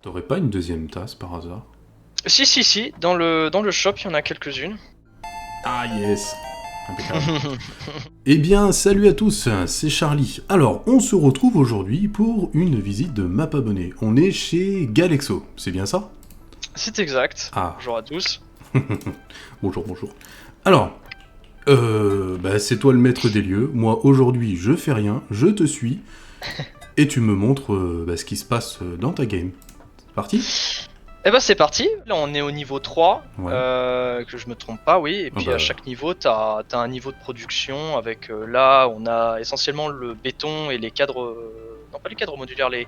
T'aurais pas une deuxième tasse par hasard? Si, dans le shop, il y en a quelques-unes. Ah yes. Impeccable. Eh bien, salut à tous, c'est Charlie. Alors, on se retrouve aujourd'hui pour une visite de map abonné. On est chez Galexo, c'est bien ça? C'est exact. Ah. Bonjour à tous. Bonjour, bonjour. Alors, c'est toi le maître des lieux. Moi, aujourd'hui, je fais rien, je te suis, et tu me montres ce qui se passe dans ta game. C'est parti? Eh ben c'est parti, là on est au niveau 3, Ouais. que je me trompe pas, oui, et puis bah. à chaque niveau t'as un niveau de production avec là on a essentiellement le béton et les cadres, non pas les cadres modulaires, les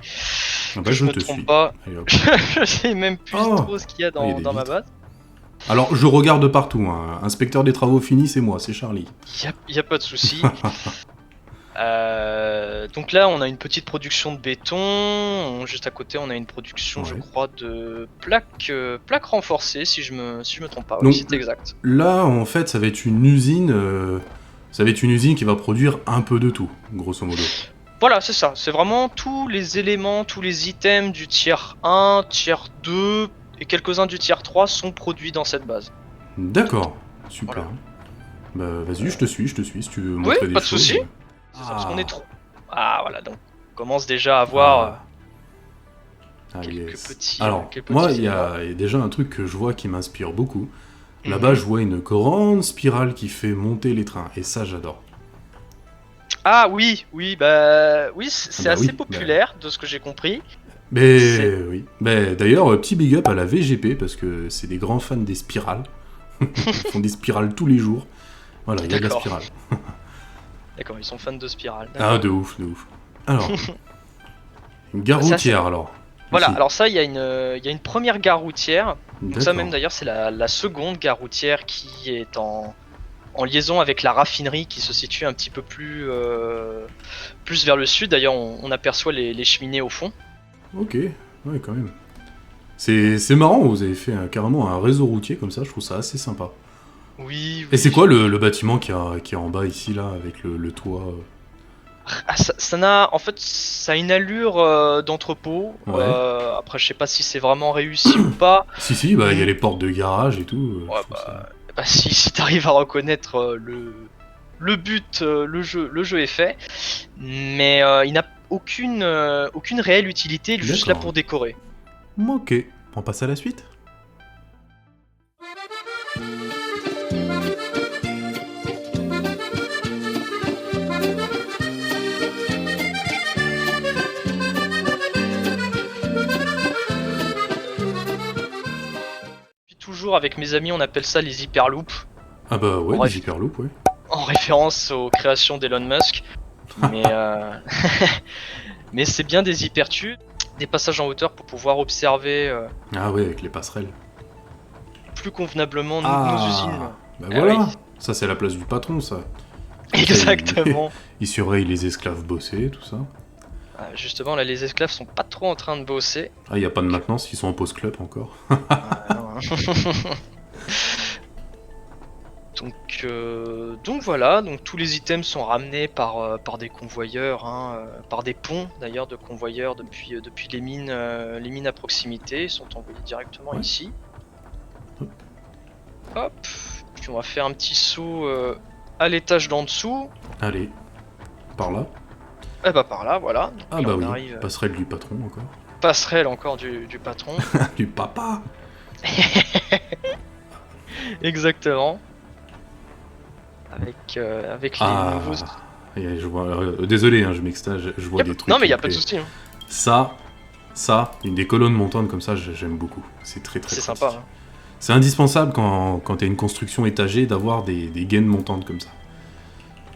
Ah que je je me te trompe suis. pas, Allez, hop. je sais même plus Oh trop ce qu'il y a il y a des dans ma vitres. base. Alors, je regarde partout, hein. Inspecteur des travaux finis, c'est moi, c'est Charlie. Y a pas de souci. Donc là, on a une petite production de béton. Juste à côté, on a une production, je Ouais. crois, de plaques renforcées, si je me trompe pas. Donc, Oui, c'est exact. Là, en fait, ça va être une usine. Ça va être une usine qui va produire un peu de tout, grosso modo. Voilà, c'est ça. C'est vraiment tous les éléments, tous les items du tiers 1, tiers 2 et quelques-uns du tiers 3 sont produits dans cette base. D'accord, super. Voilà. Bah, vas-y, je te suis, si tu veux Oui, montrer des pas de choses. souci. C'est ça, parce qu'on est trop. Ah, voilà, donc on commence déjà à Ah. avoir Ah, quelques yes. petits. Alors, quelques moi, petits il y éléments. a déjà un truc que je vois qui m'inspire beaucoup. Là-bas, Mhm. je vois une grande spirale qui fait monter les trains, et ça, j'adore. Ah oui, oui, c'est Bah assez oui, populaire de ce que j'ai compris. Mais C'est oui. Mais d'ailleurs, petit big up à la VGP parce que c'est des grands fans des spirales. Ils font des spirales tous les jours. Voilà, il y a de la d'accord. spirale. D'accord, ils sont fans de Spiral. Ah, D'accord. de ouf, de ouf. Alors, une gare C'est assez- routière alors. Voilà, Ici. alors ça, il y a une première gare routière. Donc ça même D'accord. d'ailleurs, c'est la seconde gare routière qui est en liaison avec la raffinerie qui se situe un petit peu plus vers le sud. D'ailleurs, on aperçoit les cheminées au fond. Ok, ouais, quand même. C'est marrant, vous avez fait carrément un réseau routier comme ça, je trouve ça assez sympa. Oui, Et oui. c'est quoi le bâtiment qui est en bas ici, là, avec le toit Ah, en fait, ça a une allure d'entrepôt. Ouais. Après, je sais pas si c'est vraiment réussi ou pas. Si, bah, il y a les portes de garage et tout. Ouais, Je trouve ça... si t'arrives à reconnaître le but, le jeu est fait. Mais il n'a aucune réelle utilité, juste là D'accord. pour décorer. Ok, on passe à la suite. Puis toujours avec mes amis, on appelle ça les hyperloops, Ah bah ouais, en, des réf- hyperloops, ouais. en référence aux créations d'Elon Musk. Mais, mais c'est bien des hypertubes, des passages en hauteur pour pouvoir observer Ah ouais, avec les passerelles. plus convenablement nos usines. Ah bah Ah oui, voilà, ça c'est la place du patron, ça. Comme ça, exactement. il surveille les esclaves bosser, tout ça. Justement, là, les esclaves sont pas trop en train de bosser. Ah, il y a pas de maintenance, ils sont en post-club encore. Non, hein. Donc voilà, donc tous les items sont ramenés par des convoyeurs, hein, par des ponts d'ailleurs de convoyeurs depuis les mines à proximité, ils sont envoyés directement Ouais. ici. Hop, puis on va faire un petit saut à l'étage d'en dessous. Allez, par là. Et bah par là, voilà. Donc Ah là, bah on oui, arrive, passerelle du patron encore. passerelle encore du patron. Du papa. Exactement. Avec les Ah. nouveaux. Et je vois, désolé, hein, je m'extase, je vois des trucs. Non mais qui y a me pas de plaisent. souci, hein. Ça, une des colonnes montantes comme ça, j'aime beaucoup. C'est très C'est pratique. sympa, hein. C'est indispensable quand t'as une construction étagée d'avoir des gaines montantes comme ça.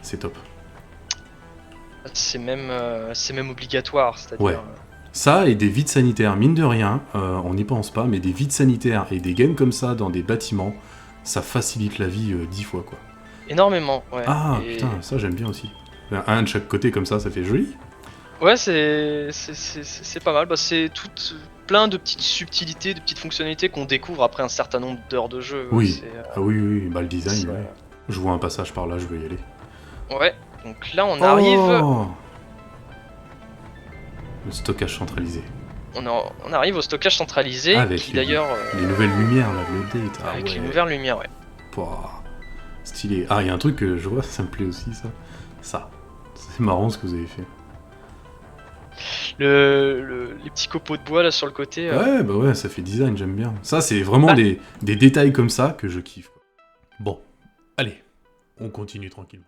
C'est top. C'est même obligatoire, c'est-à-dire. Ouais. Ça et des vides sanitaires, mine de rien, on n'y pense pas, mais des vides sanitaires et des gaines comme ça dans des bâtiments, ça facilite la vie 10 fois quoi. Énormément, ouais. Ah Et- putain, ça j'aime bien aussi. Un de chaque côté comme ça fait joli. Ouais, c'est pas mal. Bah, c'est plein de petites subtilités, de petites fonctionnalités qu'on découvre après un certain nombre d'heures de jeu. Oui. C'est, Ah oui, bah le design, c'est- ouais. Je vois un passage par là, je veux y aller. Ouais, donc là on arrive. Oh, le stockage centralisé. on arrive au stockage centralisé, Avec qui d'ailleurs... les nouvelles lumières, là, l'update. Ah avec ouais. une nouvelle lumière, ouais. Pouah, stylé. Ah, il y a un truc que je vois, ça me plaît aussi, ça. Ça. C'est marrant ce que vous avez fait. Les petits copeaux de bois là sur le côté. Ouais, bah ouais, ça fait design, j'aime bien. Ça, c'est vraiment des détails comme ça que je kiffe. Quoi. Bon, allez, on continue tranquillement.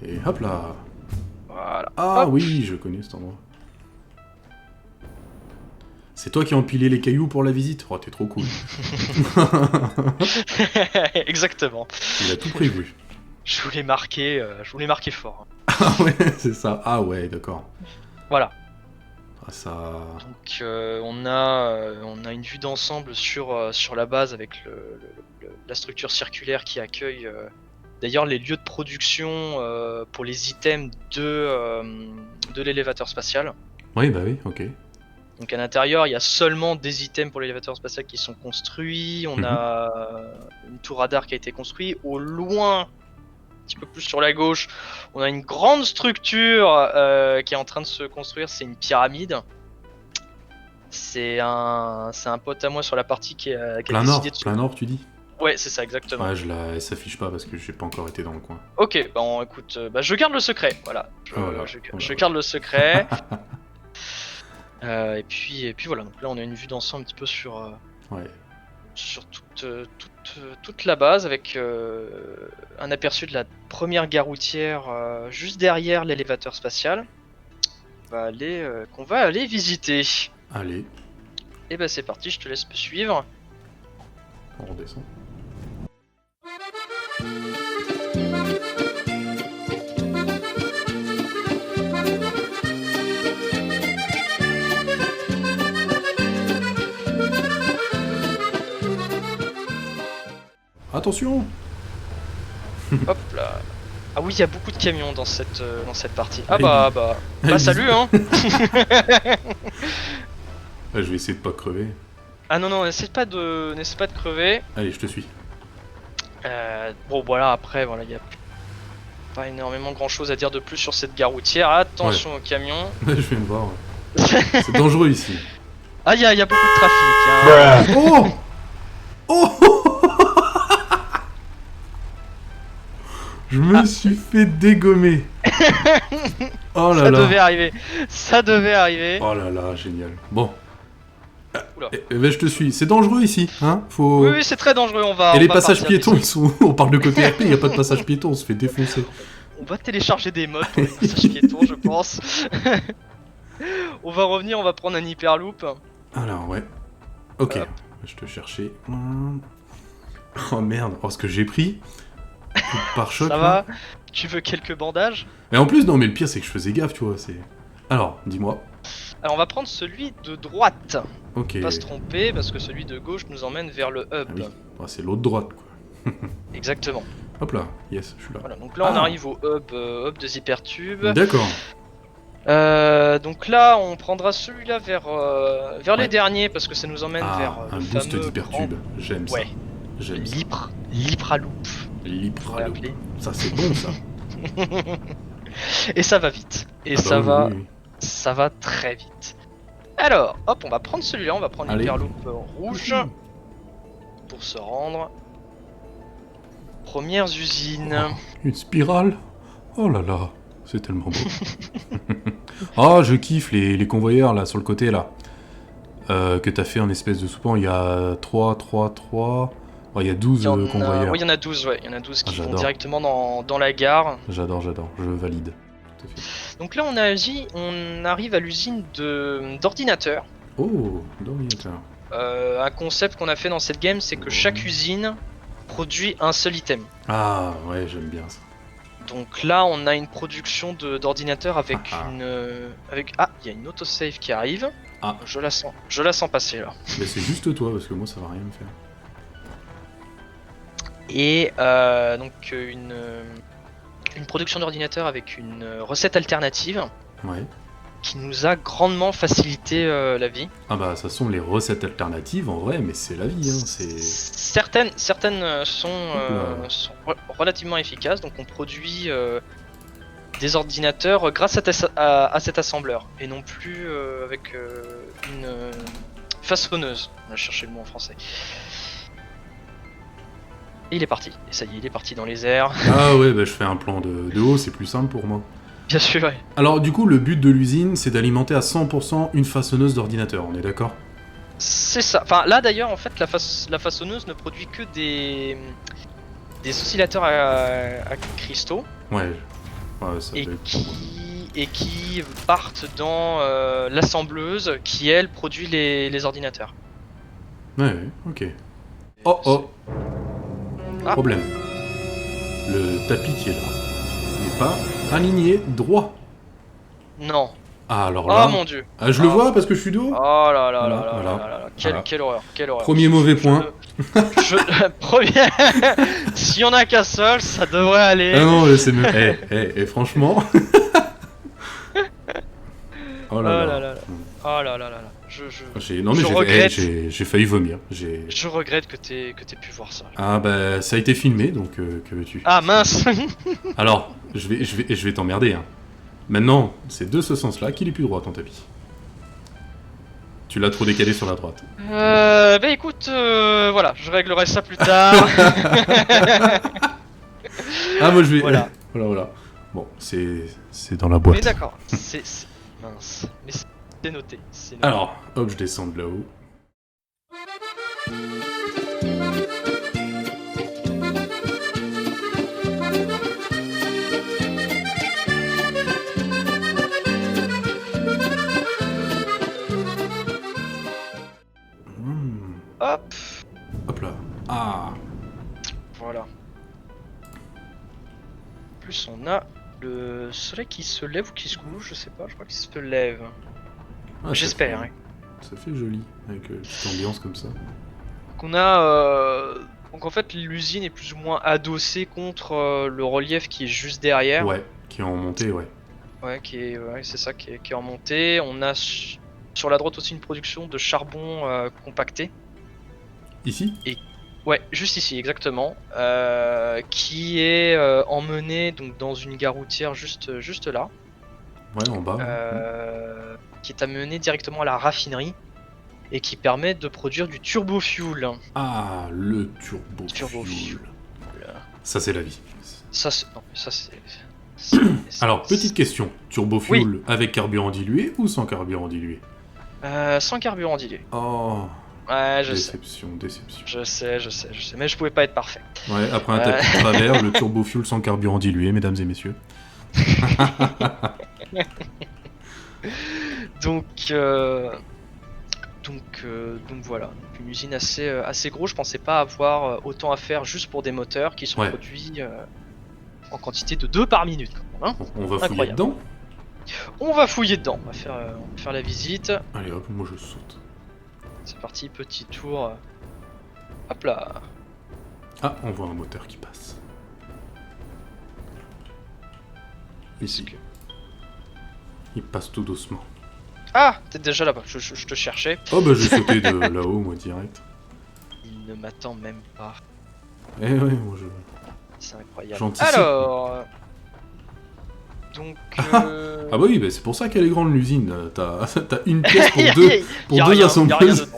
Et hop là. Voilà. Ah Hop. oui, je connais cet endroit. C'est toi qui as empilé les cailloux pour la visite? Oh, t'es trop cool. Exactement. Il a tout prévu. Je voulais marquer fort. Ah ouais, c'est ça. Ah ouais, d'accord. Voilà. Ah ça... Donc on a une vue d'ensemble sur la base avec la structure circulaire qui accueille d'ailleurs les lieux de production pour les items de l'élévateur spatial. Oui, bah oui, ok. Donc à l'intérieur, il y a seulement des items pour l'élévateur spatial qui sont construits. On a une tour radar qui a été construite. Au loin, un petit peu plus sur la gauche, on a une grande structure qui est en train de se construire. C'est une pyramide. C'est un pote à moi sur la partie qui a décidé de se... Plein nord, tu dis? Ouais, c'est ça, exactement. Ouais, elle s'affiche pas parce que j'ai pas encore été dans le coin. Ok, bon, écoute, je garde le secret. Voilà, je garde le secret. Et puis voilà, donc là on a une vue d'ensemble un petit peu sur toute la base avec un aperçu de la première gare routière juste derrière l'élévateur spatial qu'on va aller visiter. Allez. Et bah c'est parti, je te laisse me suivre. On redescend. Attention! Hop là. Ah oui, il y a beaucoup de camions dans cette partie. Ah Et bah salut hein. Je vais essayer de pas crever. Ah non, n'essaie pas de crever. Allez, je te suis. Bon voilà, après voilà, il y a pas énormément grand chose à dire de plus sur cette gare routière. Attention aux camions. Je viens de voir. C'est dangereux ici. Ah il y a beaucoup de trafic. Hein. Oh! Oh! Je me suis fait dégommer. Oh là là. Ça devait arriver. Oh là là, génial. Bon. Oula. Ben, je te suis. C'est dangereux ici, hein? Faut... Oui, c'est très dangereux. Et les passages piétons, ils sont... On parle de côté RP, il n'y a pas de passage piéton, on se fait défoncer. On va télécharger des mods pour les passages piétons, je pense. On va revenir, on va prendre un hyperloop. Alors, ouais. Ok. Hop. Je te cherchais. Oh merde. Oh, ce que j'ai pris. Par choc. Ça va? Tu veux quelques bandages? Mais en plus, non, mais le pire, c'est que je faisais gaffe, tu vois. C'est. Alors, dis-moi. Alors, on va prendre celui de droite. Ok. Pas se tromper, parce que celui de gauche nous emmène vers le hub. Ah oui. Oh, c'est l'autre droite, quoi. Exactement. Hop là. Yes, je suis là. Voilà, donc là, on arrive au hub de Hypertube. D'accord. Donc là, on prendra celui-là vers les derniers, parce que ça nous emmène vers un le boost fameux d'Hypertube. J'aime ça. Ouais. J'aime ça. Lipraloop. Lipraloop. Ça, c'est bon, ça. Et ça va vite. Et Ah bah oui. ça va très vite. Alors, hop, on va prendre celui-là, on va prendre l'Hyperloop rouge pour se rendre. Premières usines. Oh, une spirale. Oh là là, c'est tellement beau. Ah, je kiffe les convoyeurs là sur le côté là. Que t'as fait en espèce de soupant. Il y a 3. Oh, il y a 12 convoyeurs. Oui, il y en a 12, ouais. Il y en a 12 qui vont j'adore. directement dans la gare. J'adore, je valide. Tout à fait. Donc là, on arrive à l'usine d'ordinateurs. Oh, d'ordinateur. Un concept qu'on a fait dans cette game, c'est que chaque usine produit un seul item. Ah, ouais, j'aime bien ça. Donc là, on a une production d'ordinateurs avec il y a une autosave qui arrive. Ah. Je la sens passer là. Mais c'est juste toi, parce que moi ça va rien me faire. Et donc une production d'ordinateurs avec une recette alternative. Ouais. qui nous a grandement facilité la vie. Ah bah, ça sont les recettes alternatives, en vrai, mais c'est la vie, hein, c'est... Certaines Oula. sont relativement efficaces, donc on produit des ordinateurs grâce à cet assembleur, et non plus avec une façonneuse. On a cherché le mot en français. Et il est parti, et ça y est, il est parti dans les airs. Ah ouais, bah je fais un plan de haut, c'est plus simple pour moi. Bien sûr, ouais. Alors du coup, le but de l'usine, c'est d'alimenter à 100% une façonneuse d'ordinateur, on est d'accord? C'est ça. Enfin, là d'ailleurs, en fait, la façonneuse ne produit que des oscillateurs à cristaux Ouais, ouais ça et doit être pour moi. qui partent dans l'assembleuse qui, elle, produit les ordinateurs. Ouais, ok. Oh oh, Ah. problème. Le tapis qui est là n'est pas aligné droit. Non. Ah alors Oh là... mon dieu. Ah, je le vois parce que je suis dos. Oh là là Voilà, là là voilà. là là là. Quelle horreur, quelle horreur. Premier mauvais point. Premier. S'il y en a qu'un seul, ça devrait aller. Ah non, c'est mieux. Franchement... Oh Oh là là là. là là. Oh là là là là. Non mais je regrette. j'ai failli vomir. Je regrette que t'aies pu voir ça. Ah bah ça a été filmé donc que veux-tu. Ah mince. Alors je vais t'emmerder hein. Maintenant c'est de ce sens-là qu'il est plus droit ton tapis. Tu l'as trop décalé sur la droite. Bah écoute, voilà, je réglerai ça plus tard. Ah moi je vais... Voilà. Voilà. Bon c'est dans la boîte. Mais d'accord, c'est mince. Mais c'est noté. C'est noté. Alors hop je descends de là-haut. Hop, Hop là. Ah. voilà. En plus, on a le soleil qui se lève ou qui se couche, je sais pas, je crois qu'il se lève. Ah, ça J'espère. fait- Hein. Ça fait joli avec une petite ambiance comme ça. Donc on a donc en fait l'usine est plus ou moins adossée contre le relief qui est juste derrière. Ouais, qui est en montée, ouais. Ouais, c'est ça qui est en montée. On a sur la droite aussi une production de charbon compacté. Ici? Ouais, juste ici exactement, qui est emmené donc dans une gare routière juste là, Ouais, en bas. qui est amené directement à la raffinerie et qui permet de produire du turbo fuel. Ah, le turbo Turbo fuel. fuel. Ça, c'est la vie. Ça, Alors, petite question. Turbo fuel avec carburant dilué ou sans carburant dilué? sans carburant dilué. Oh, Ouais, déception. je sais, mais je pouvais pas être parfait. Ouais, après un tapis de travers, le turbo fuel sans carburant dilué, mesdames et messieurs. Donc voilà, une usine assez grosse. Je pensais pas avoir autant à faire juste pour des moteurs qui sont produits en quantité de 2 par minute. Hein, on va fouiller dedans. On va fouiller dedans, on va faire la visite. Allez hop, moi je saute. C'est parti, petit tour. Hop là. Ah, on voit un moteur qui passe. Ici. Il passe tout doucement. Ah, t'es déjà là-bas, je te cherchais. Oh bah j'ai sauté de là-haut, moi, direct. Il ne m'attend même pas. Eh ouais, moi je... C'est incroyable. J'anticipe. Alors... Donc... Ah bah oui, bah c'est pour ça qu'elle est grande l'usine. T'as une pièce pour deux assembleuses.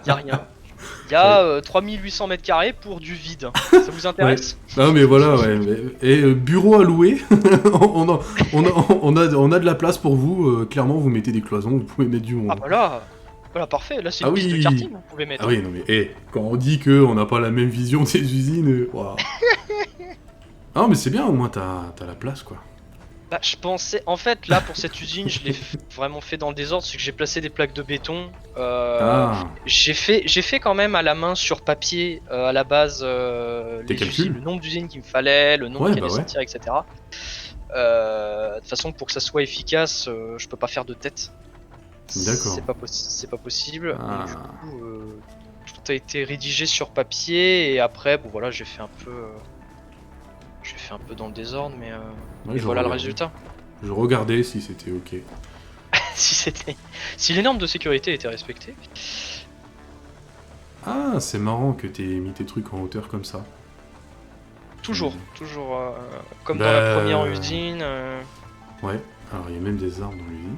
Y'a rien. Il y a 3800 mètres carrés pour du vide. Ça vous intéresse? Ouais. Non mais voilà, ouais. Et bureau à louer, on a de la place pour vous. Clairement, vous mettez des cloisons, vous pouvez mettre du monde. Ah bah là, voilà, parfait. Là, c'est une piste de karting, vous pouvez mettre. Ah oui, non mais quand on dit qu'on n'a pas la même vision des usines, waouh. Non mais c'est bien, au moins t'as la place quoi. Bah, je pensais, en fait, là pour cette usine, je l'ai vraiment fait dans le désordre, c'est que j'ai placé des plaques de béton. J'ai fait quand même à la main sur papier à la base le nombre d'usines qu'il me fallait, le nombre qu'il allait sortir, etc. De toute façon, pour que ça soit efficace, je peux pas faire de tête. D'accord. C'est pas possible. Donc, du coup, tout a été rédigé sur papier et après, bon voilà, j'ai fait un peu dans le désordre, mais voilà le résultat. Je regardais si c'était ok. si les normes de sécurité étaient respectées. Ah, c'est marrant que t'aies mis tes trucs en hauteur comme ça. Toujours, Hmm. toujours comme dans la Bah, première usine. Ouais, alors il y a même des arbres dans l'usine.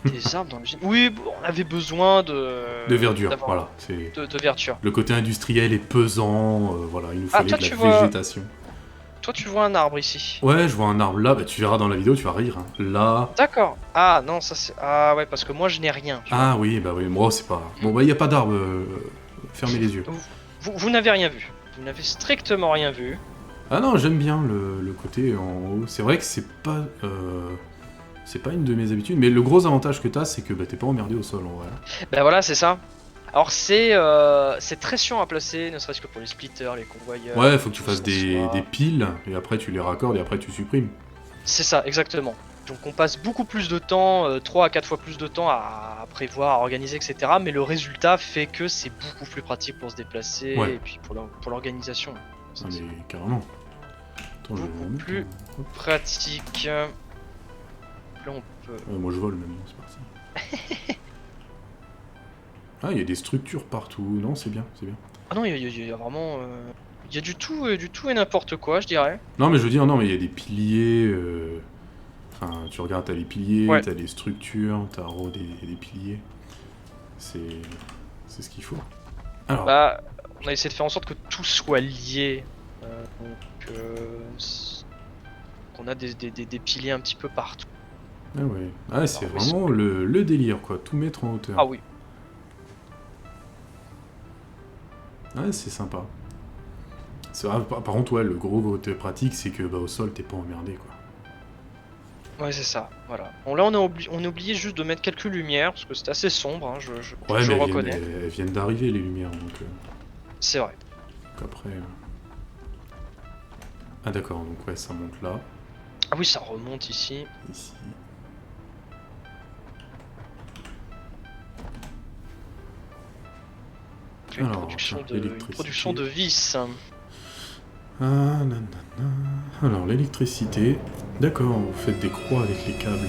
Des arbres dans l'usine. Oui, bon, on avait besoin De verdure, d'avoir voilà. C'est de verdure. le côté industriel est pesant, voilà, il nous Ah, fallait de la végétation. toi tu vois un arbre ici. Ouais, je vois un arbre là, bah tu verras dans la vidéo, tu vas rire. Hein. Là. D'accord. Ah non, ça c'est. Ah ouais, parce que moi je n'ai rien, tu vois. Ah oui, bah oui, moi c'est pas. Bon, bah il y a pas d'arbre, fermez les yeux. Vous n'avez rien vu. Vous n'avez strictement rien vu. Ah non, j'aime bien le côté en haut. C'est vrai que c'est pas. C'est pas une de mes habitudes, mais le gros avantage que t'as, c'est que bah, t'es pas emmerdé au sol en vrai. Ben voilà, c'est ça. Alors c'est très chiant à placer, ne serait-ce que pour les splitters, les convoyeurs. Ouais, faut que tu tout fasses ça, des piles, et après tu les raccordes, et après tu supprimes. C'est ça, exactement. Donc on passe beaucoup plus de temps, 3 à 4 fois plus de temps à prévoir, à organiser, etc. Mais le résultat fait que c'est beaucoup plus pratique pour se déplacer Ouais. et puis pour l'organisation. Ah, mais carrément. Attends, je vais Beaucoup me remettre. plus Hop. pratique. Là on peut. Moi je vole même, c'est parti. Ah, il y a des structures partout. Non, c'est bien, c'est bien. Ah non, il y a vraiment. Il y a du tout et n'importe quoi, je dirais. Non, mais je veux dire, non, mais il y a des piliers. Enfin, tu regardes, t'as les piliers, Ouais. t'as des structures, t'as des piliers. C'est ce qu'il faut. Alors, Bah, on a essayé de faire en sorte que tout soit lié. Qu'on a des piliers un petit peu partout. ah ouais. Ah, c'est Alors, vraiment le délire, quoi. Tout mettre en hauteur. Ah oui. Ouais, c'est sympa. C'est vrai, par contre, ouais, le gros côté pratique, c'est que bah, au sol, t'es pas emmerdé, quoi. Ouais, c'est ça, voilà. Bon, là, on a oublié juste de mettre quelques lumières, parce que c'était assez sombre, hein, Ouais, je mais reconnais. elles viennent d'arriver, les lumières, donc C'est vrai. après... Ah d'accord, donc ouais, ça monte là, Ah oui, ça remonte ici. ici. Une Alors, production, tiens, une production de vis. Ah, nanana. Alors, l'électricité. D'accord, vous faites des croix avec les câbles.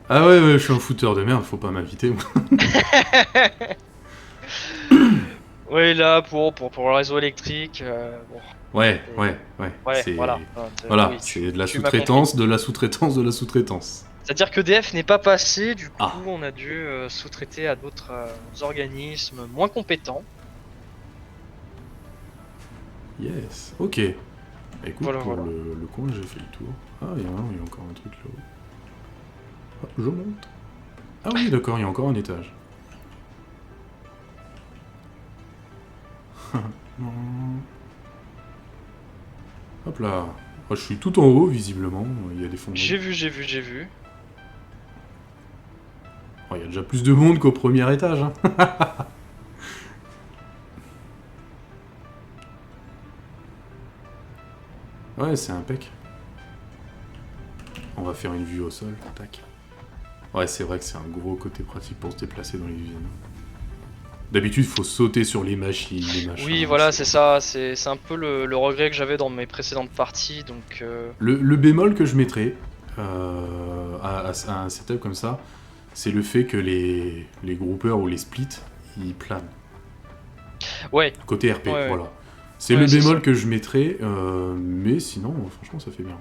Ah ouais, ouais, je suis un fouteur de merde, faut pas m'inviter, moi. Oui, là, pour le réseau électrique, bon, Ouais, ouais, ouais. ouais, C'est... voilà. Voilà, Oui, c'est de la tu m'as compris. sous-traitance, de la sous-traitance, de la sous-traitance. C'est-à-dire que EDF n'est pas passé, du coup, Ah. on a dû sous-traiter à d'autres organismes moins compétents. Yes, ok. Bah, écoute, Voilà, pour voilà. le coin, j'ai fait le tour. Ah, il y a encore un truc là-haut. Ah, je monte. Ah oui, d'accord, il y a encore un étage. Hop là. Ah, je suis tout en haut, visiblement. Il y a des fonds. J'ai vu. Oh, il y a déjà plus de monde qu'au premier étage. Hein. Ouais, c'est impec. On va faire une vue au sol. Tac. Ouais, c'est vrai que c'est un gros côté pratique pour se déplacer dans les usines. D'habitude, il faut sauter sur les machines, les machins. Oui, voilà, c'est ça. C'est un peu le regret que j'avais dans mes précédentes parties. Donc, Le bémol que je mettrais à un setup comme ça, c'est le fait que les groupeurs ou les splits, ils planent. ouais, Côté RP, Ouais. voilà. C'est Ouais, le c'est bémol ça. que je mettrais, mais sinon, franchement, ça fait bien.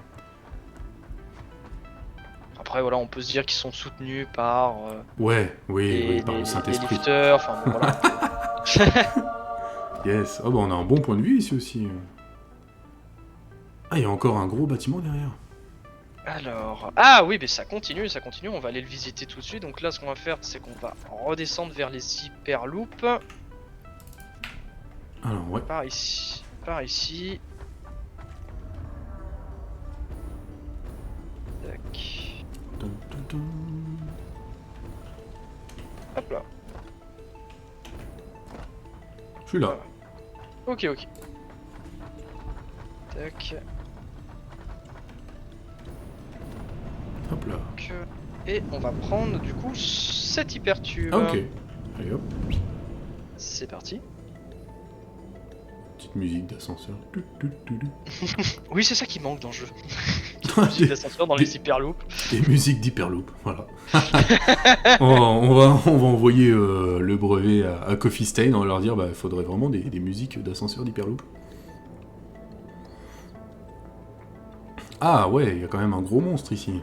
Après, voilà, on peut se dire qu'ils sont soutenus par Ouais, oui, oui, par le les Saint-Esprit. lifters. Enfin, bon, voilà. Yes. Oh, bah, on a un bon point de vue ici aussi. Ah, il y a encore un gros bâtiment derrière. Alors, ah oui, mais ça continue. On va aller le visiter tout de suite. Donc là, ce qu'on va faire, c'est qu'on va redescendre vers les hyperloops. Alors, ouais. Par ici. Tac. Dun, dun, dun. Hop là. Je suis là. Ok. Tac. Hop là. Et on va prendre du coup cet hypertube. Ah, ok. Allez hop. C'est parti. petite musique d'ascenseur. Oui, c'est ça qui manque dans le jeu. Musique d'ascenseur dans les hyperloops. Des musiques d'hyperloop, voilà. on va envoyer le brevet à Coffee Stain, on va leur dire il faudrait vraiment des musiques d'ascenseur d'hyperloop. Ah ouais, il y a quand même un gros monstre ici.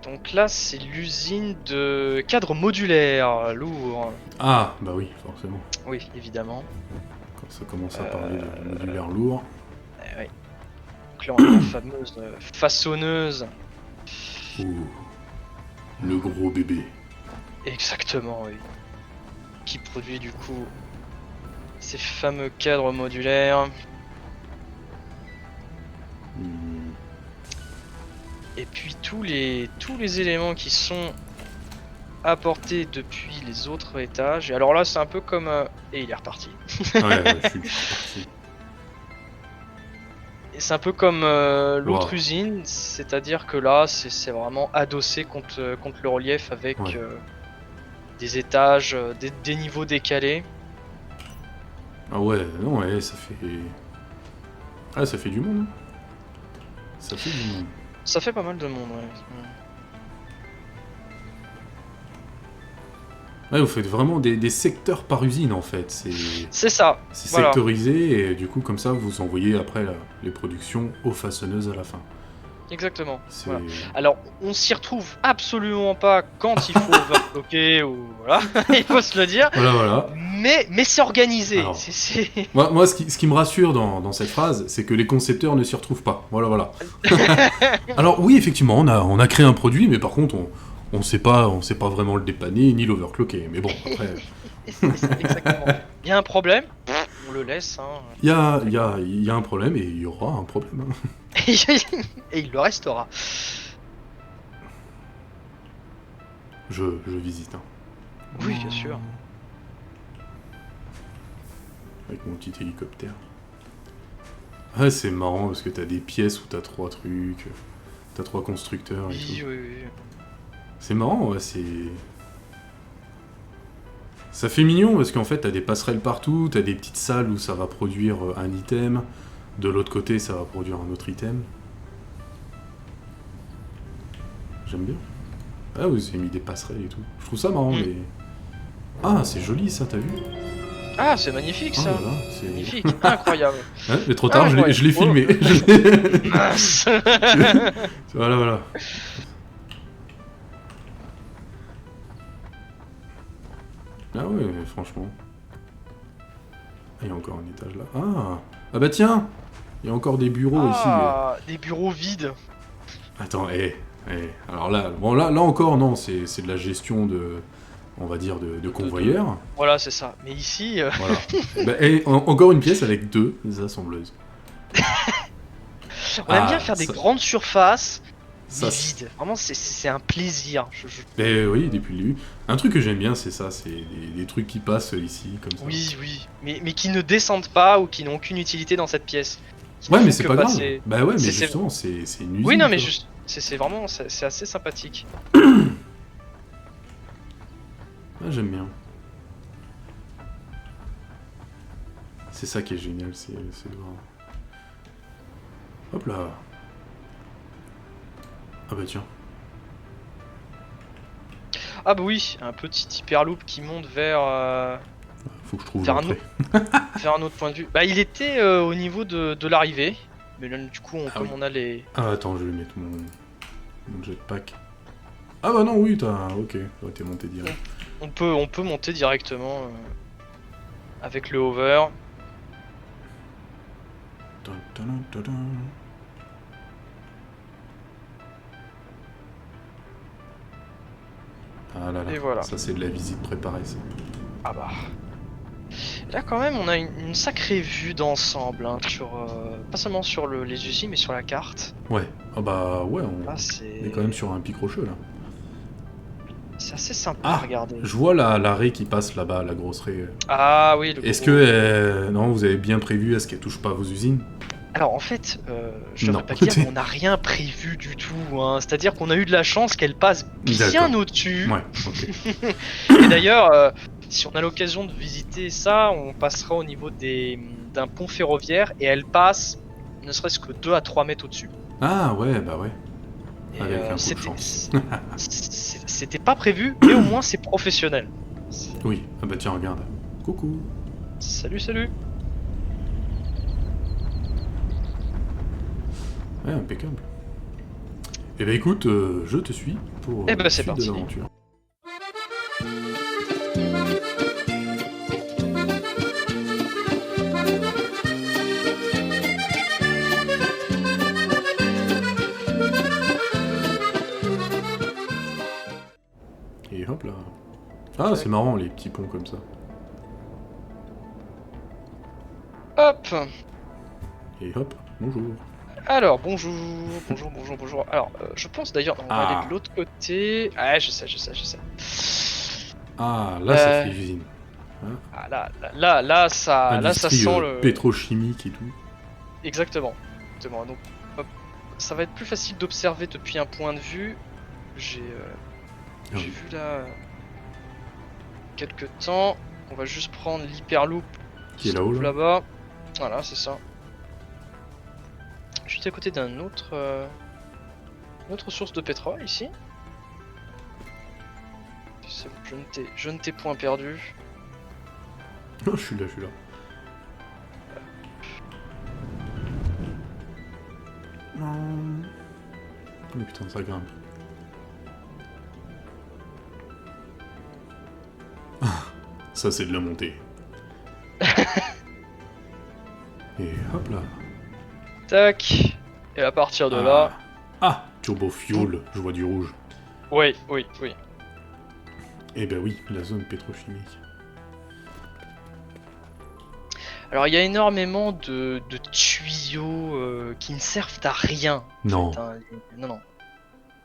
Donc là, c'est l'usine de cadres modulaires lourds. Ah, bah oui, forcément. Oui, évidemment. Quand ça commence à parler de modulaire lourd. Oui. Donc là, on a la fameuse façonneuse. Ouh. Le gros bébé. Exactement, oui. Qui produit du coup ces fameux cadres modulaires. Hmm. Et puis tous les éléments qui sont apportés depuis les autres étages. Et alors là, c'est un peu comme... Et il est reparti. Ouais, je suis parti. Et c'est un peu comme l'autre Wow. usine, c'est-à-dire que là, c'est vraiment adossé contre le relief avec Ouais. des étages, des niveaux décalés. Ah ouais, non, ouais, ça fait... Ah, ça fait du monde, hein. Ça fait du monde. Ça fait pas mal de monde, ouais. Ouais, vous faites vraiment des secteurs par usine, en fait. C'est ça, C'est voilà. sectorisé, et du coup, comme ça, vous envoyez après les productions aux façonneuses à la fin. Exactement. C'est... Voilà. Alors, on s'y retrouve absolument pas quand il faut overclocker ou voilà, il faut se le dire. Voilà. Mais c'est organisé. Alors, C'est- Moi, ce qui me rassure dans cette phrase, c'est que les concepteurs ne s'y retrouvent pas. Voilà. Alors oui, effectivement, on a créé un produit, mais par contre, on sait pas vraiment le dépanner ni l'overclocker. Mais bon, après, Exactement. Il y a un problème, on le laisse. Hein. il y a un problème et il y aura un problème. Hein. Et il le restera. Je visite. Hein. Oui, bien sûr. Avec mon petit hélicoptère. Ouais, c'est marrant parce que t'as des pièces où t'as 3 trucs, t'as 3 constructeurs et Oui, tout. oui. C'est marrant, ouais, c'est... Ça fait mignon parce qu'en fait t'as des passerelles partout, t'as des petites salles où ça va produire un item, de l'autre côté ça va produire un autre item. J'aime bien. Ah, vous avez mis des passerelles et tout. Je trouve ça marrant, mais... Ah, c'est joli ça, t'as vu? Ah, c'est magnifique Ah, ça. voilà, c'est... Magnifique, incroyable. Ouais, mais trop tard, Ah, je l'ai ouais. filmé. Mince. Voilà. Ah ouais, franchement. Ah, il y a encore un étage là. Ah bah tiens, il y a encore des bureaux ici. Ah, des bureaux vides. Attends, alors là, là encore, non, c'est de la gestion de, on va dire, de convoyeurs. Voilà, c'est ça. Mais ici, Voilà. Encore une pièce avec 2 assembleuses. on aime bien faire des ça- grandes surfaces, ça, mais c'est- vides. Vraiment, c'est un plaisir. Oui, depuis le début. Un truc que j'aime bien, c'est ça, c'est des trucs qui passent ici, comme ça. Oui. Mais qui ne descendent pas ou qui n'ont aucune utilité dans cette pièce. Qui Ouais, ne mais font c'est que pas grave. passer. Bah ouais, mais C'est- justement, c'est une usine. Oui, non, mais quoi. juste, c'est vraiment, c'est assez sympathique. Ah, j'aime bien. C'est ça qui est génial, c'est de voir. Hop là. Ah bah tiens. Ah bah oui, un petit hyperloop qui monte vers Faut que je trouve Vers un l'entrée. vers un autre point de vue. Bah, il était au niveau de l'arrivée, mais là, du coup, comme oui. on a les. Ah attends, je vais mettre mon jetpack. Ah bah non, oui, ok, t'es monté direct. On peut monter directement avec le hover. Dun, dun, dun, dun. Ah là là, Et voilà. ça c'est de la visite préparée ça. Ah bah. Là, quand même, on a une sacrée vue d'ensemble, hein, sur, pas seulement sur les usines, mais sur la carte. Ouais, ah bah ouais, on Ah, est quand même sur un pic rocheux là. c'est assez sympa Ah, à regarder. je vois la raie qui passe là-bas, la grosse raie. Ah oui, le Est-ce gros- que, non, vous avez bien prévu, est-ce qu'elle touche pas vos usines? Alors en fait, je devrais Non. pas le dire, mais on n'a rien prévu du tout. Hein. C'est-à-dire qu'on a eu de la chance qu'elle passe bien D'accord. au-dessus. Ouais, ok. Et d'ailleurs, si on a l'occasion de visiter ça, on passera au niveau d'un pont ferroviaire et elle passe ne serait-ce que 2 à 3 mètres au-dessus. Ah ouais, bah ouais. Et, Avec un coup de chance. c'était pas prévu, mais au moins c'est professionnel. Oui, ah bah tiens, regarde. Coucou. Salut, salut. Ouais, impeccable. Eh ben écoute, je te suis pour Eh ben, la c'est suite de parti. l'aventure. Et hop là. Ah, c'est marrant les petits ponts comme ça. Hop. Et hop, bonjour. Alors, bonjour. Alors, je pense d'ailleurs, on va aller de l'autre côté. Ah, je sais. Ah, là ça fait usine. Ah, là, ça Industrie sent le... pétrochimique et tout. Exactement. Donc, hop, ça va être plus facile d'observer depuis un point de vue. J'ai vu là quelques temps. On va juste prendre l'hyperloop Qui est se là-haut trouve là. là-bas. Voilà, c'est ça. Juste à côté d'un autre, une autre source de pétrole ici. C'est bon, je ne t'ai point perdu. Oh, je suis là. Non. Oh putain, ça grimpe. Ça c'est de la montée. Et hop là. Tac. Et à partir de là... Ah, turbo fuel, je vois du rouge. Oui. Eh ben oui, la zone pétrochimique. Alors il y a énormément de tuyaux qui ne servent à rien. Non. Non.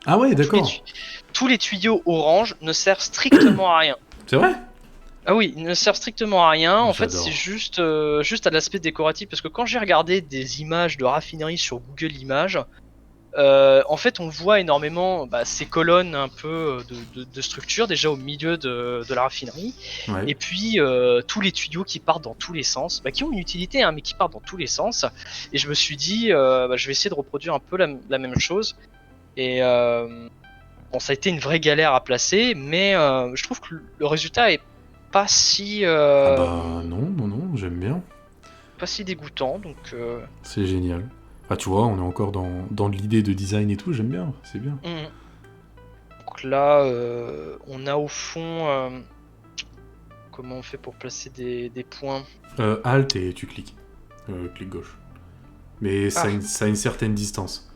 Ah ouais, d'accord. Tous les tuyaux orange ne servent strictement à rien. C'est vrai? Ah oui, ils ne servent strictement à rien. En fait, J'adore. c'est juste à l'aspect décoratif. Parce que quand j'ai regardé des images de raffinerie sur Google Images, en fait, on voit énormément ces colonnes un peu de structure déjà au milieu de la raffinerie. Ouais. Et puis tous les tuyaux qui partent dans tous les sens, qui ont une utilité, hein, mais qui partent dans tous les sens. Et je me suis dit, je vais essayer de reproduire un peu la même chose. Et bon, ça a été une vraie galère à placer, mais je trouve que le résultat est pas si Ah bah non, j'aime bien. pas si dégoûtant, donc C'est génial. Ah tu vois, on est encore dans l'idée de design et tout, j'aime bien, c'est bien. Donc là, on a au fond... comment on fait pour placer des points? Alt et tu cliques. Clic gauche. Mais ça a une certaine distance.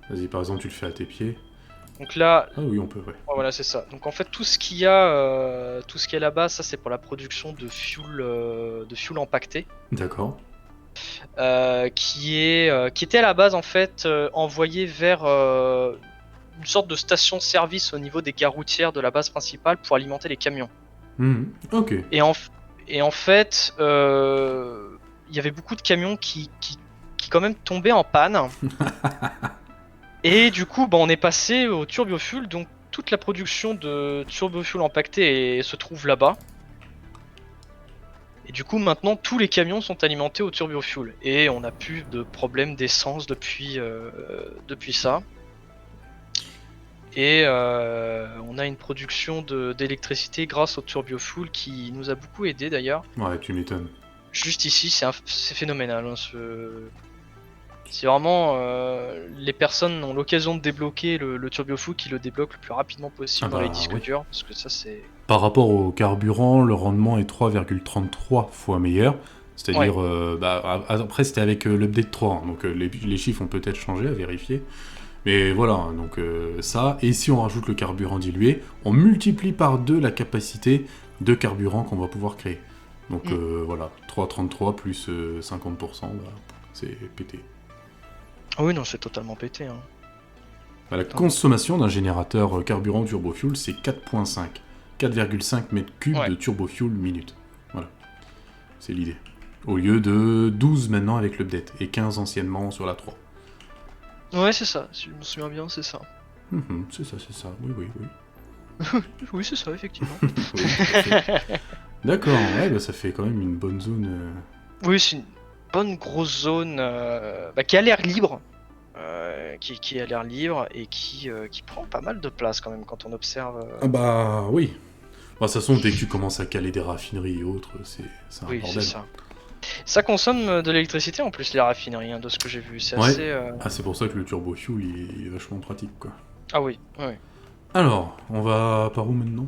Vas-y, par exemple, tu le fais à tes pieds. Donc là... Ah oui, on peut, ouais. Voilà, c'est ça. Donc en fait, tout ce qu'il y a là-bas, ça c'est pour la production de fuel empaqueté. D'accord. Qui était à la base en fait envoyé vers une sorte de station-service au niveau des gares routières de la base principale pour alimenter les camions. Ok. Et en fait, il y avait beaucoup de camions qui quand même tombaient en panne. Et du coup, on est passé au turbofuel, donc toute la production de turbofuel empaqueté se trouve là-bas. Et du coup, maintenant, tous les camions sont alimentés au turbofuel. Et on n'a plus de problème d'essence depuis ça. Et on a une production d'électricité grâce au turbofuel qui nous a beaucoup aidé d'ailleurs. Ouais, tu m'étonnes. Juste ici, c'est phénoménal. Hein, c'est vraiment les personnes ont l'occasion de débloquer le turbofuel qui le débloque le plus rapidement possible dans les disques durs. Parce que ça, c'est... Par rapport au carburant, le rendement est 3,33 fois meilleur. C'est-à-dire, après c'était avec l'update 3, hein, donc les chiffres ont peut-être changé à vérifier. Mais voilà, donc ça, et si on rajoute le carburant dilué, on multiplie par 2 la capacité de carburant qu'on va pouvoir créer. Donc voilà, 3,33 plus 50%, c'est pété. Ah oui, non, c'est totalement pété. Hein. La consommation d'un générateur carburant turbofuel, c'est 4,5 mètres cubes de turbofuel minute. Voilà, c'est l'idée. Au lieu de 12 maintenant avec l'update, et 15 anciennement sur la 3. Ouais, c'est ça, si je me souviens bien, c'est ça. C'est ça, oui. Oui, c'est ça, effectivement. Oui, tout à fait. D'accord, ouais, ça fait quand même une bonne zone Oui, c'est une bonne grosse zone qui a l'air libre. Qui a l'air libre et qui prend pas mal de place quand même quand on observe. Ah bah oui. Bah, de toute façon, dès que tu commences à caler des raffineries et autres, c'est un Oui, c'est bordel. ça. Ça consomme de l'électricité en plus, les raffineries, hein, de ce que j'ai vu. C'est Ouais. assez. Ah, c'est pour ça que le turbo fuel il est vachement pratique, quoi. Ah oui, oui. Alors, on va par où maintenant?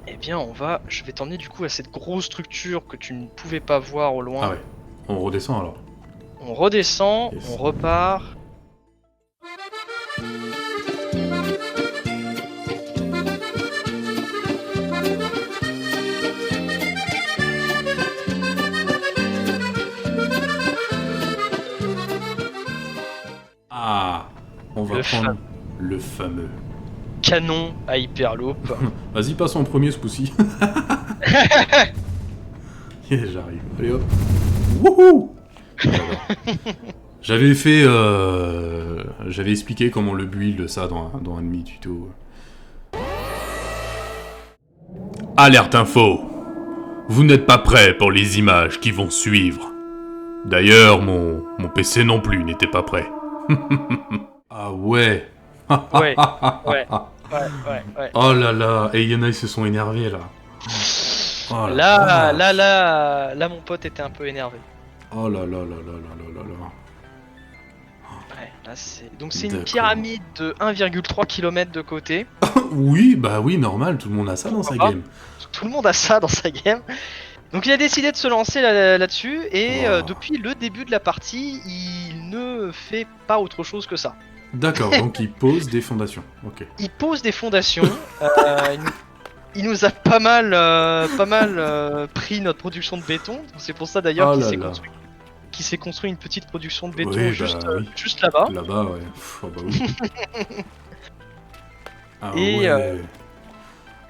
Eh bien, je vais t'emmener du coup à cette grosse structure que tu ne pouvais pas voir au loin. Ah ouais. On redescend alors. On redescend, Yes. on repart. Ah, on va Le prendre le fameux. Canon à Hyperloop. Vas-y, passe en premier ce coup-ci. Yeah, j'arrive. Allez hop. Wouhou. J'adore. J'avais expliqué comment le build ça dans un demi-tuto. Alerte info. Vous n'êtes pas prêt pour les images qui vont suivre. D'ailleurs, mon PC non plus n'était pas prêt. Ah ouais. Ouais, ouais. Oh là là. Et il y en a, ils se sont énervés là. Oh la Là, vache. là, mon pote était un peu énervé. Oh là là là là là là là. Ouais, là donc c'est une D'accord. pyramide de 1,3 km de côté. Oui, bah oui, normal, tout le monde a ça dans sa Pourquoi game. Tout le monde a ça dans sa game. Donc il a décidé de se lancer là-dessus et Wow. depuis le début de la partie, il ne fait pas autre chose que ça. D'accord, donc il pose des fondations. Ok. Il pose des fondations. Il nous a pas mal pris notre production de béton. C'est pour ça d'ailleurs Oh qu'il là s'est là. construit une petite production de béton Oui, juste, bah oui. juste là-bas. Là-bas, ouais. Pff, ah bah oui. Ah Et ouais.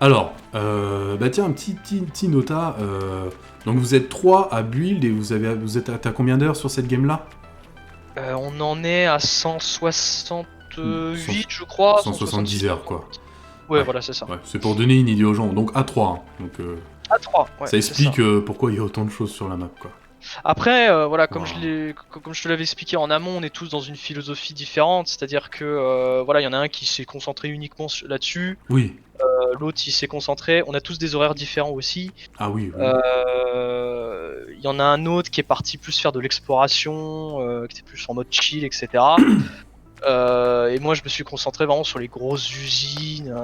Alors, bah tiens, un petit nota. Donc vous êtes 3 à build et vous êtes à combien d'heures sur cette game-là? on en est à 168, je crois. 170 heures, quoi. Ouais, voilà, c'est ça. Ouais, c'est pour donner une idée aux gens. Donc à 3. Donc À 3, ouais, ça c'est explique ça. pourquoi il y a autant de choses sur la map, quoi. Après, voilà, Wow. comme je te l'avais expliqué en amont, on est tous dans une philosophie différente. C'est-à-dire que, voilà, il y en a un qui s'est concentré uniquement là-dessus, Oui. l'autre il s'est concentré. On a tous des horaires différents aussi. Ah oui, oui. Il y en a un autre qui est parti plus faire de l'exploration, qui était plus en mode chill, etc. Et moi, je me suis concentré vraiment sur les grosses usines,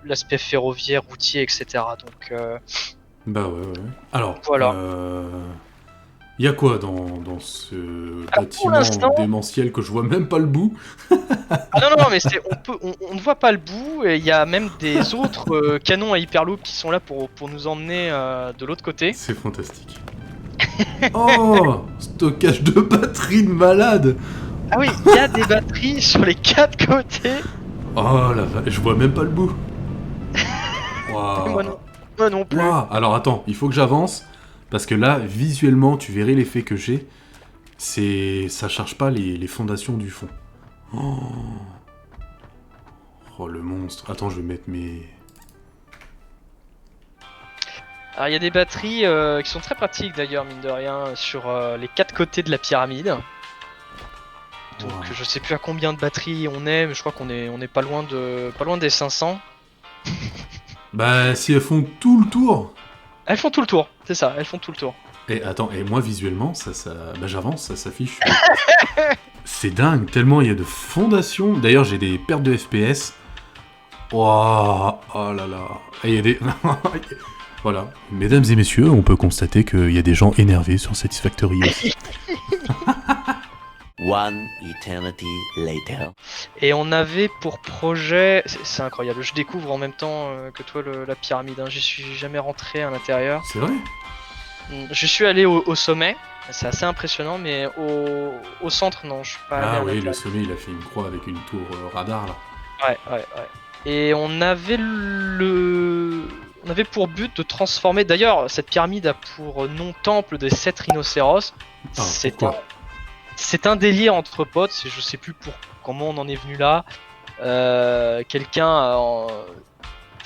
l'aspect ferroviaire, routier, etc. Donc, Bah ouais, ouais. Alors, voilà. il y a quoi dans ce Alors, pour bâtiment l'instant, démentiel que je vois même pas le bout? ah non, mais on ne voit pas le bout. Et il y a même des autres canons à Hyperloop qui sont là pour nous emmener de l'autre côté. C'est fantastique. Oh, stockage de batterie de malade. Ah oui, il y a des batteries sur les 4 côtés. Oh la vache, je vois même pas le bout. Waouh. Moi non plus. Waouh. Alors attends, il faut que j'avance parce que là, visuellement, tu verrais l'effet que j'ai. Ça charge pas les fondations du fond. Oh. Oh le monstre. Attends, je vais mettre mes. Alors il y a des batteries qui sont très pratiques d'ailleurs, mine de rien, sur les 4 côtés de la pyramide. Donc Wow. je sais plus à combien de batteries on est, mais je crois qu'on est pas loin des 500. Bah si elles font tout le tour. Elles font tout le tour, c'est ça, elles font tout le tour. Et attends, et moi visuellement, bah j'avance, ça s'affiche. C'est dingue, tellement il y a de fondations. D'ailleurs, j'ai des pertes de FPS. Waouh, oh là là. Et il y a des. Voilà. Mesdames et messieurs, on peut constater qu'il y a des gens énervés sur Satisfactory aussi. One eternity later. Et on avait pour projet, c'est incroyable, je découvre en même temps que toi la pyramide, hein. J'y suis jamais rentré à l'intérieur. C'est vrai? Je suis allé au sommet, c'est assez impressionnant, mais au centre non, je suis pas allé à Ah oui, l'intérieur. le sommet, il a fait une croix avec une tour radar là. Ouais. Et on avait pour but de transformer. D'ailleurs, cette pyramide a pour nom temple des 7 rhinocéros. Ah, pourquoi? C'est un délire entre potes. Je sais plus comment on en est venu là. Quelqu'un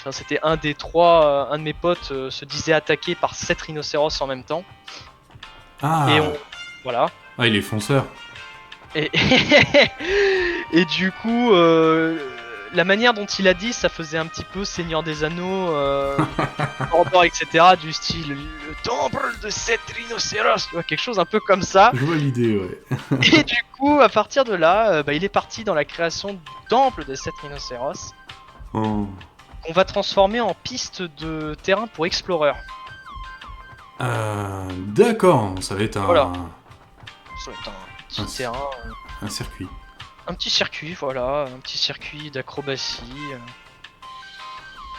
Enfin, c'était un des trois, un de mes potes se disait attaqué par 7 rhinocéros en même temps. Ah, Et voilà. ah, il est fonceur. Et, et du coup, la manière dont il a dit, ça faisait un petit peu Seigneur des Anneaux, Mordor, etc. Du style le temple de 7 rhinocéros, tu vois, quelque chose un peu comme ça. Je vois l'idée, ouais. Et du coup, à partir de là, il est parti dans la création du temple des 7 rhinocéros, Oh. qu'on va transformer en piste de terrain pour Explorer. D'accord, ça va être un, Voilà. Ça va être un petit Un- terrain, un circuit. un petit circuit, voilà, un petit circuit d'acrobatie.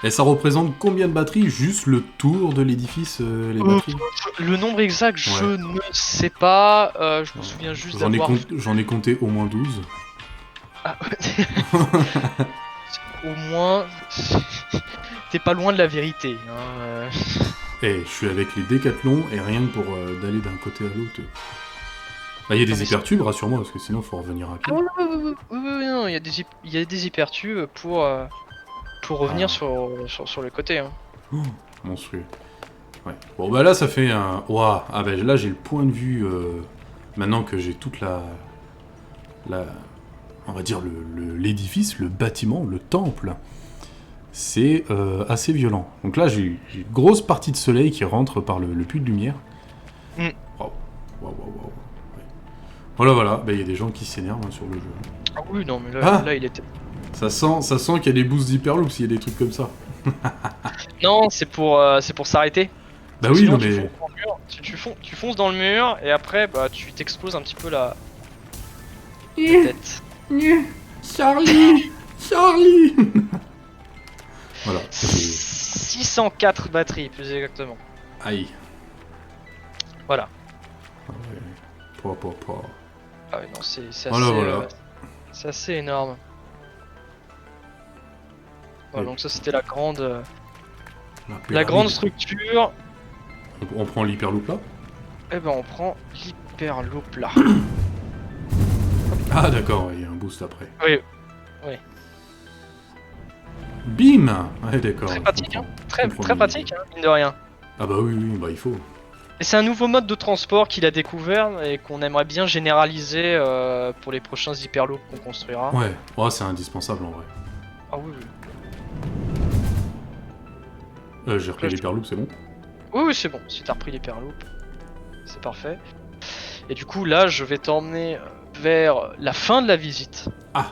Et ça représente combien de batteries? Juste le tour de l'édifice, les batteries? Le nombre exact, je Ouais. ne sais pas. Je me souviens juste J'en ai, d'avoir. j'en ai compté au moins 12. Ah, au moins, t'es pas loin de la vérité. Hein. Et je suis avec les décathlons et rien que pour d'aller d'un côté à l'autre. Bah, il y a Non, des mais hypertubes, rassure-moi, parce que sinon faut revenir à pied. Ah oui, non, il y a des hypertubes pour revenir sur le côté. Hein. Monstrueux. Ouais. Bon bah là ça fait un... Ouah, ah bah là j'ai le point de vue... Maintenant que j'ai toute la... On va dire l'édifice, le bâtiment, le temple. C'est assez violent. Donc là j'ai une grosse partie de soleil qui rentre par le puits de lumière. Mm. Waouh. Waouh, waouh, waouh. Ouais. Voilà, voilà. Bah il y a des gens qui s'énervent sur le jeu. Ah oui, non, mais là, il était. Ça sent qu'il y a des boosts d'hyperloop s'il y a des trucs comme ça. Non, c'est pour s'arrêter. Bah oui, Sinon, non tu mais... fonces dans le mur, tu fonces dans le mur et après, bah, tu t'exploses un petit peu la tête. Charlie Charlie Voilà. 604 batteries, plus exactement. Aïe. Voilà. Ah ouais. Pas. Ah ouais, non, c'est assez, Voilà. c'est assez énorme. Voilà, donc ça c'était la grande pyramide. structure. On prend l'hyperloop là? Et ben on prend l'hyperloop là. Ah d'accord, il y a un boost après. Oui, Bim. Ouais d'accord. très je pratique, hein. comprends. Très, Je comprends très mieux. pratique, hein, mine de rien. Ah bah oui, bah il faut. Et c'est un nouveau mode de transport qu'il a découvert et qu'on aimerait bien généraliser pour les prochains hyperloops qu'on construira. Ouais, oh, c'est indispensable en vrai. Ah oui, oui. J'ai repris l'hyperloop, c'est bon? Oui, oui, c'est bon. Si t'as repris l'hyperloop, c'est parfait. Et du coup, là, je vais t'emmener vers la fin de la visite. Ah.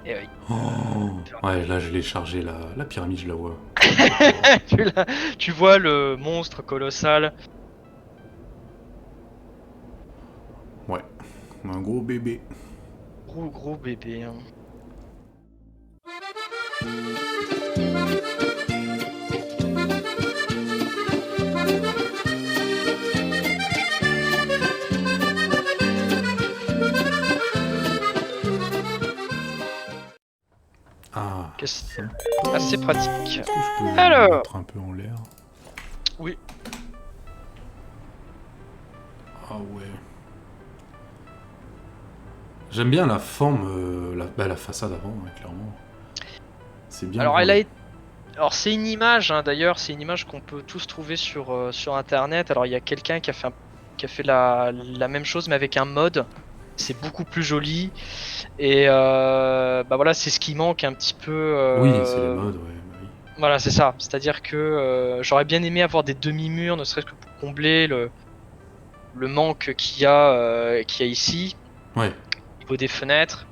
Et oui. Oh. Ouais, là je l'ai chargé, la pyramide, je la vois. Tu vois le monstre colossal. Ouais, un gros bébé. Gros bébé. Hein. Ah. Assez pratique. Est-ce que je peux Alors. le mettre un peu en l'air? Oui. Ah ouais. J'aime bien la forme, la façade avant, ouais, clairement. C'est bien. Alors, elle a été. Alors, c'est une image, hein, d'ailleurs, c'est une image qu'on peut tous trouver sur internet. Alors, il y a quelqu'un qui a fait la même chose, mais avec un mode. C'est beaucoup plus joli. Et bah voilà, c'est ce qui manque un petit peu. Oui, c'est les modes, ouais. Bah oui. Voilà, c'est ça. C'est-à-dire que j'aurais bien aimé avoir des demi-murs, ne serait-ce que pour combler le manque qu'il y a ici, Ouais. au niveau des fenêtres.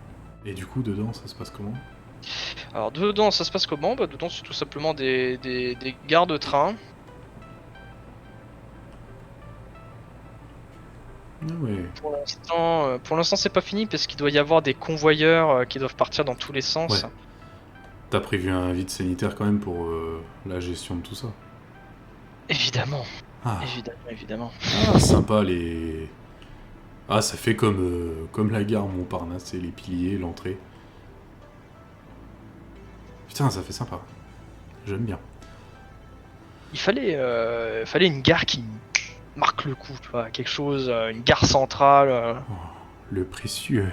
Et du coup, dedans, ça se passe comment? Alors, dedans, ça se passe comment? Bah, dedans, c'est tout simplement des gares de train. Ah ouais. Pour l'instant, c'est pas fini parce qu'il doit y avoir des convoyeurs qui doivent partir dans tous les sens. Ouais. T'as prévu un vide sanitaire quand même pour la gestion de tout ça? Évidemment, Ah, évidemment. ah sympa les... Ah, ça fait comme la gare Montparnasse, c'est les piliers, l'entrée. Putain, ça fait sympa. J'aime bien. Il fallait une gare qui marque le coup, tu vois, quelque chose, une gare centrale. Le précieux.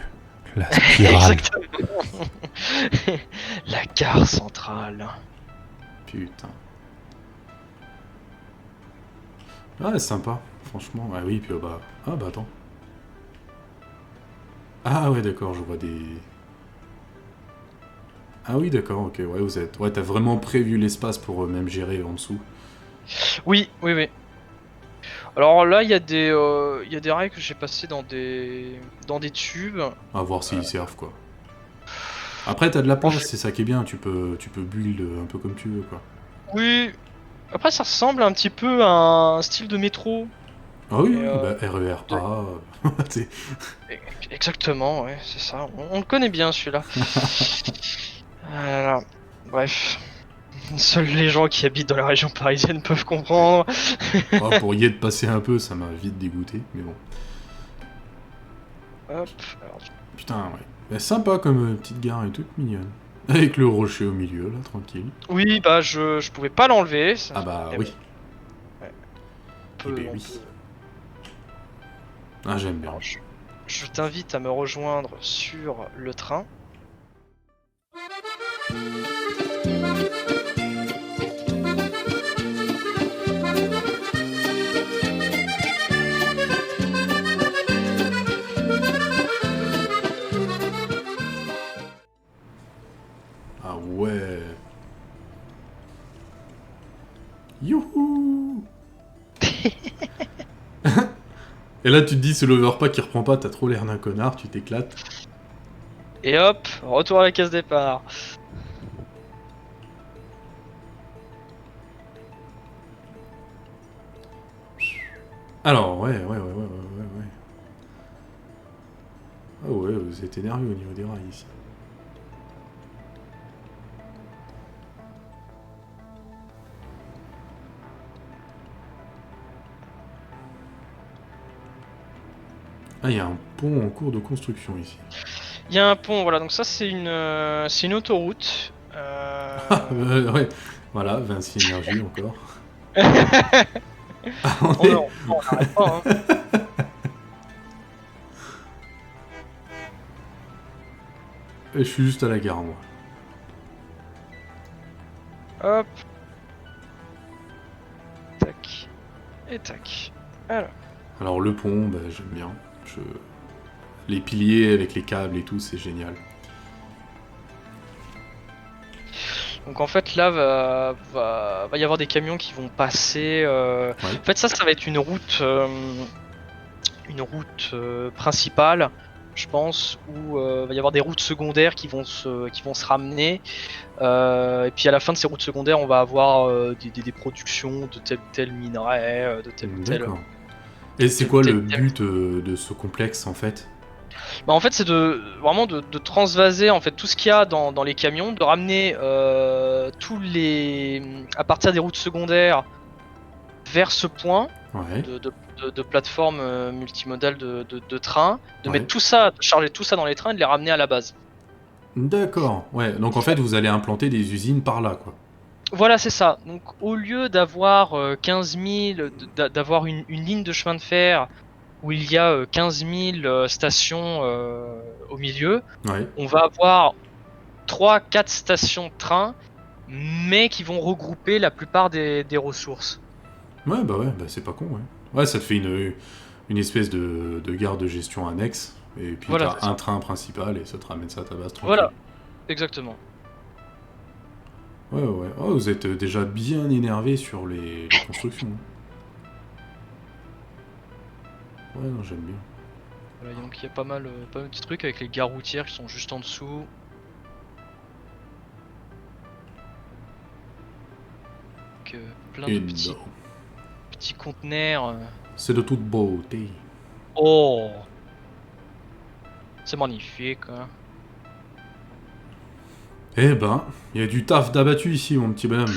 La spirale. Exactement. La gare centrale. Putain. Ah, sympa, franchement. Ah oui, puis bah... Ah bah attends. Ah ouais, d'accord, je vois des... Ah oui, d'accord, ok, ouais, vous êtes... Ouais, t'as vraiment prévu l'espace pour même gérer en dessous. Oui, oui, oui. Alors là, il y a des rails que j'ai passés dans des tubes. À voir s'ils servent, quoi. Après, t'as de la En place, fait, c'est ça qui est bien, tu peux build un peu comme tu veux, quoi. oui. Après, ça ressemble un petit peu à un style de métro. Ah oui, Et, oui, bah RER de- A, c'est... exactement, ouais, c'est ça. On le connaît bien celui-là. Ah là là. Bref. Seuls les gens qui habitent dans la région parisienne peuvent comprendre. Oh, pour y être passé un peu, ça m'a vite dégoûté, mais bon. Hop. Alors, Putain, ouais. Bah, sympa comme petite gare et toute mignonne. Avec le rocher au milieu, là, tranquille. oui, bah je pouvais pas l'enlever. Ah bah Mais bon, oui, ouais, eh ben on oui. peut. Ah, j'aime bien. Alors, je t'invite à me rejoindre sur le train. Ah ouais. Youhou. Et là, tu te dis, c'est l'overpack qui reprend pas, t'as trop l'air d'un connard, tu t'éclates. Et hop, retour à la case départ. Alors, ouais. Ah ouais, vous êtes énervé au niveau des rails ici. Ah, il y a un pont en cours de construction ici. Il y a un pont, voilà, donc ça c'est une autoroute. Ouais, voilà, Vinci Énergie encore. Ah, On n'arrête pas, hein. Je suis juste à la gare, moi. Hop. Tac. Et tac. Alors. Alors, le pont, bah, j'aime bien. Les piliers avec les câbles et tout, c'est génial. Donc en fait là va y avoir des camions qui vont passer. Ouais, En fait ça va être une route principale, je pense, où va y avoir des routes secondaires qui vont se ramener. Et puis à la fin de ces routes secondaires, on va avoir des productions de tel ou tel minerai, de d'accord. Et c'est tel ou quoi le tel. but de ce complexe, en fait? Bah, en fait, c'est de transvaser en fait tout ce qu'il y a dans les camions, de ramener tous les à partir des routes secondaires vers ce point Ouais, de plateforme multimodale de train, de ouais. mettre tout ça, de charger tout ça dans les trains et de les ramener à la base. D'accord, ouais. Donc, en fait, vous allez implanter des usines par là, quoi. Voilà, c'est ça. Donc au lieu d'avoir 15 000, d'avoir une ligne de chemin de fer où il y a 15 000 stations au milieu, Ouais. on va avoir 3-4 stations de train, mais qui vont regrouper la plupart des ressources. Ouais, bah c'est pas con, ouais. Ouais, ça te fait une espèce de gare de gestion annexe, et puis Voilà, t'as c'est un ça. train principal, et ça te ramène ça à ta base tranquille. Voilà, exactement. Ouais. Oh, vous êtes déjà bien énervé sur les constructions. Ouais, non, j'aime bien. Voilà, donc il y a pas mal de petits trucs avec les gares routières qui sont juste en dessous. Donc, plein de Énorme. petits conteneurs. C'est de toute beauté. Oh, c'est magnifique, hein. Eh ben, il y a du taf d'abattu ici, mon petit bonhomme.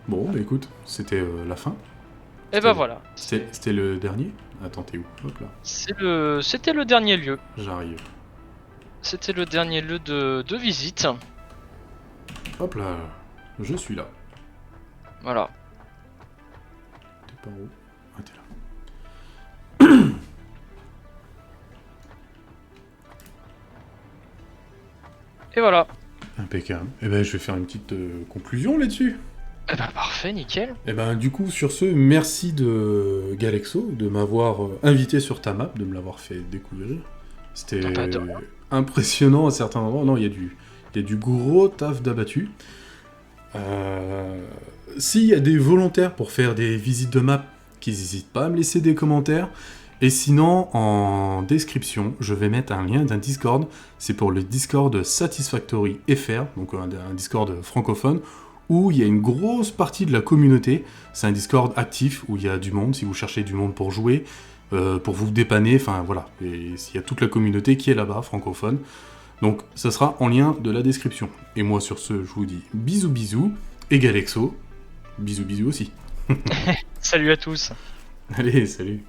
Bon, bah écoute, c'était la fin. Et ben C'était voilà, c'était le dernier. Attends, t'es où? Hop là, c'était le dernier lieu. j'arrive. C'était le dernier lieu de visite. Hop là, je suis là. Voilà. T'es par où? Ah, t'es là. Et voilà. Impeccable. Et ben, je vais faire une petite conclusion là-dessus. Eh ben parfait, nickel. Et ben, du coup, sur ce, merci de Galexo de m'avoir invité sur ta map, de me l'avoir fait découvrir. C'était Pas de rien. impressionnant à certains moments. Non, il y a du gros taf d'abattu. S'il y a des volontaires pour faire des visites de map, qu'ils n'hésitent pas à me laisser des commentaires. Et sinon, en description, je vais mettre un lien d'un Discord. C'est pour le Discord Satisfactory FR, donc un Discord francophone, où il y a une grosse partie de la communauté. C'est un Discord actif, où il y a du monde, si vous cherchez du monde pour jouer, pour vous dépanner, enfin voilà. Et il y a toute la communauté qui est là-bas, francophone. Donc ça sera en lien de la description. Et moi sur ce, je vous dis bisous bisous, et Galexo, bisous bisous aussi. Salut à tous. Allez, salut.